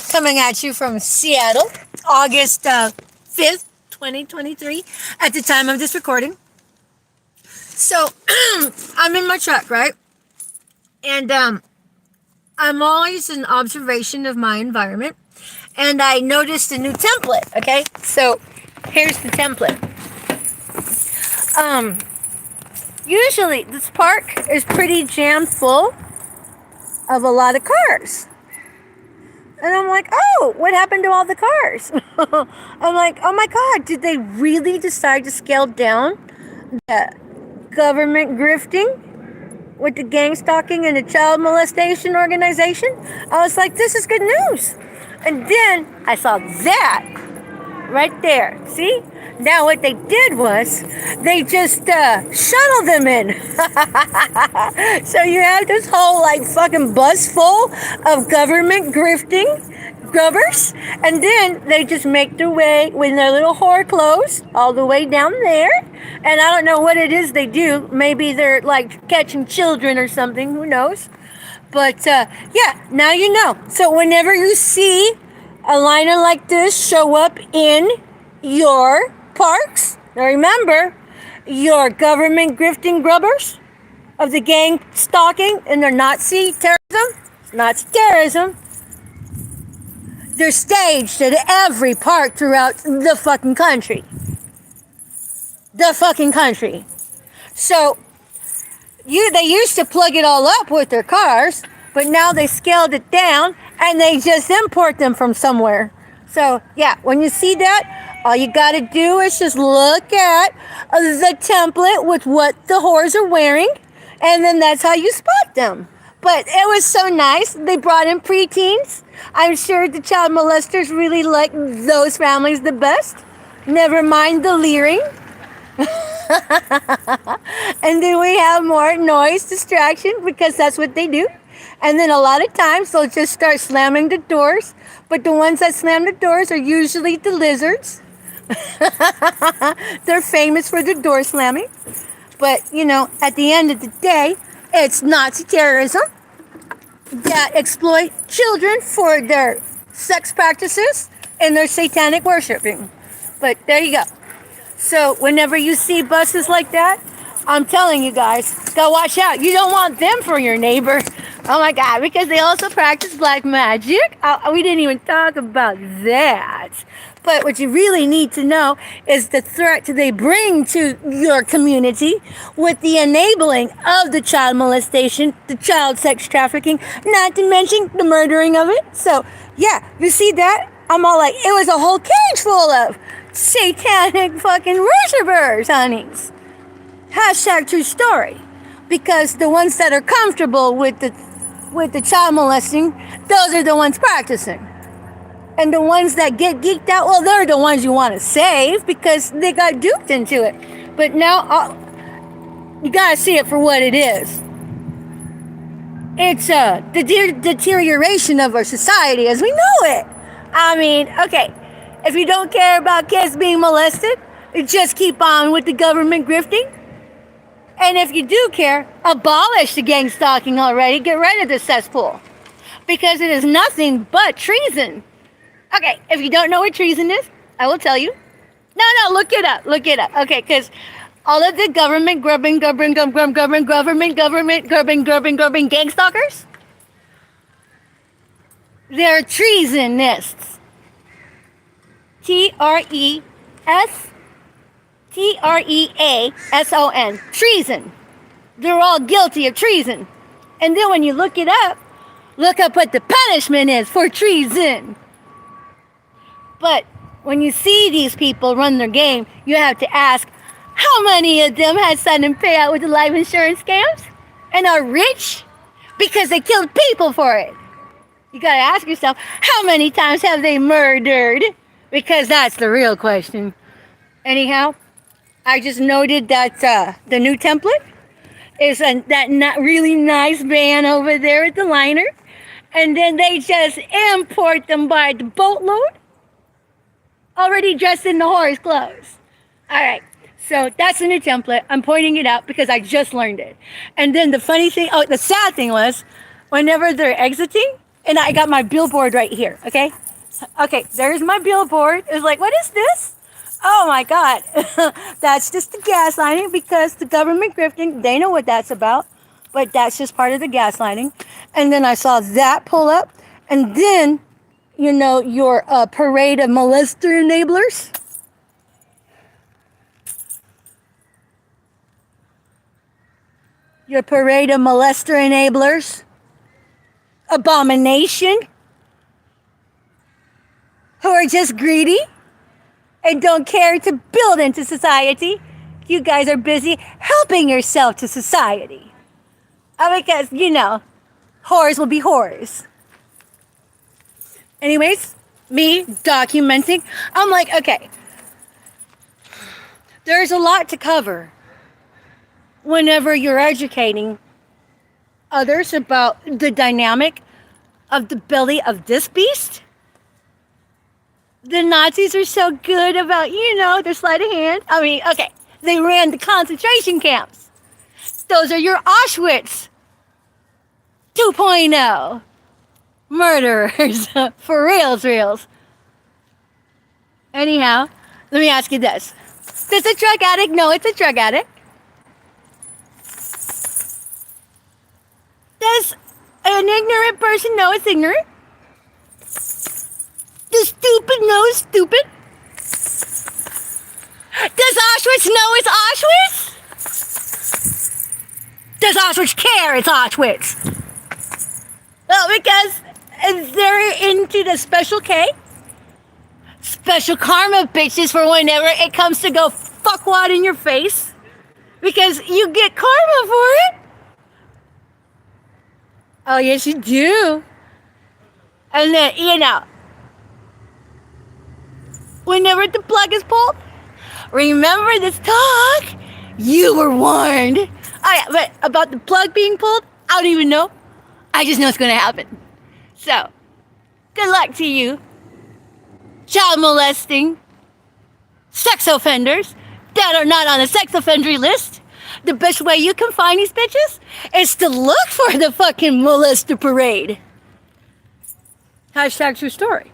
coming at you from Seattle, August 5th, 2023, at the time of this recording. So, I'm in my truck, right? And I'm always in observation of my environment. And I noticed a new template, okay? So, here's the template. Usually, this park is pretty jammed full of a lot of cars. And I'm like, oh, what happened to all the cars? I'm like, oh my God, did they really decide to scale down the government grifting with the gang stalking and the child molestation organization? I was like, this is good news. And then I saw that right there. See? Now what they did was they just shuttled them in. So you have this whole like fucking bus full of government grifting grubbers, and then they just make their way with their little whore clothes all the way down there. And I don't know what it is they do. Maybe they're like catching children or something. Who knows? But yeah, now you know. So whenever you see a liner like this show up in your parks, now remember, your government grifting grubbers of the gang stalking and their Nazi terrorism, they're staged at every park throughout the fucking country. So they used to plug it all up with their cars, but now they scaled it down and they just import them from somewhere. So yeah, when you see that, all you gotta do is just look at the template with what the whores are wearing, and then that's how you spot them. But it was so nice. They brought in preteens. I'm sure the child molesters really like those families the best. Never mind the leering. And then we have more noise distraction because that's what they do. And then a lot of times they'll just start slamming the doors. But the ones that slam the doors are usually the lizards. They're famous for the door slamming. But, you know, at the end of the day, it's Nazi terrorism that exploit children for their sex practices and their satanic worshiping. But there you go. So whenever you see buses like that, I'm telling you guys, go watch out. You don't want them for your neighbor. Oh my God, because they also practice black magic. We didn't even talk about that. But what you really need to know is the threat they bring to your community with the enabling of the child molestation, the child sex trafficking, not to mention the murdering of it. So yeah, you see that? I'm all like, it was a whole cage full of satanic fucking worshipers, honeys. Hashtag true story. Because the ones that are comfortable with the child molesting, those are the ones practicing. And the ones that get geeked out, well, they're the ones you want to save because they got duped into it. But now, you gotta see it for what it is. It's the deterioration of our society as we know it. I mean, okay, if you don't care about kids being molested, just keep on with the government grifting. And if you do care, abolish the gang stalking already. Get rid of the cesspool. Because it is nothing but treason. Okay, if you don't know what treason is, I will tell you. No, look it up. Okay, because all of the government gang stalkers, they're treasonists. Treason. Treason. They're all guilty of treason. And then when you look up what the punishment is for treason. But when you see these people run their game, you have to ask, how many of them had sudden payout with the life insurance scams and are rich because they killed people for it? You gotta ask yourself, how many times have they murdered? Because that's the real question. Anyhow, I just noted that the new template is that not really nice van over there at the liner. And then they just import them by the boatload. Already dressed in the whore's clothes. All right, so that's the new template. I'm pointing it out because I just learned it. And then the sad thing was, whenever they're exiting, And I got my billboard right here, okay? Okay, there's my billboard. It's like, what is this? Oh my God. That's just the gaslighting because the government grifting, they know what that's about. But that's just part of the gaslighting. And then I saw that pull up. And then, your parade of molester enablers. Your parade of molester enablers. Abomination. Who are just greedy and don't care to build into society. You guys are busy helping yourself to society. Because, whores will be whores. Anyways, me documenting. I'm like, okay, there's a lot to cover whenever you're educating others about the dynamic of the belly of this beast. The Nazis are so good about, their sleight of hand. I mean, okay, they ran the concentration camps. Those are your Auschwitz 2.0 murderers. For reals. Anyhow, let me ask you this. Does a drug addict know it's a drug addict? Does an ignorant person know it's ignorant? Does stupid know it's stupid? Does Auschwitz know it's Auschwitz? Does Auschwitz care it's Auschwitz? Well, because they're into the special K. Special karma, bitches, for whenever it comes to go fuckwad in your face. Because you get karma for it. Oh, yes, you do. And then, whenever the plug is pulled, remember this talk. You were warned. Oh, yeah, but about the plug being pulled, I don't even know. I just know it's going to happen. So, good luck to you, child molesting sex offenders that are not on the sex offender list. The best way you can find these bitches is to look for the fucking molester parade. # true story.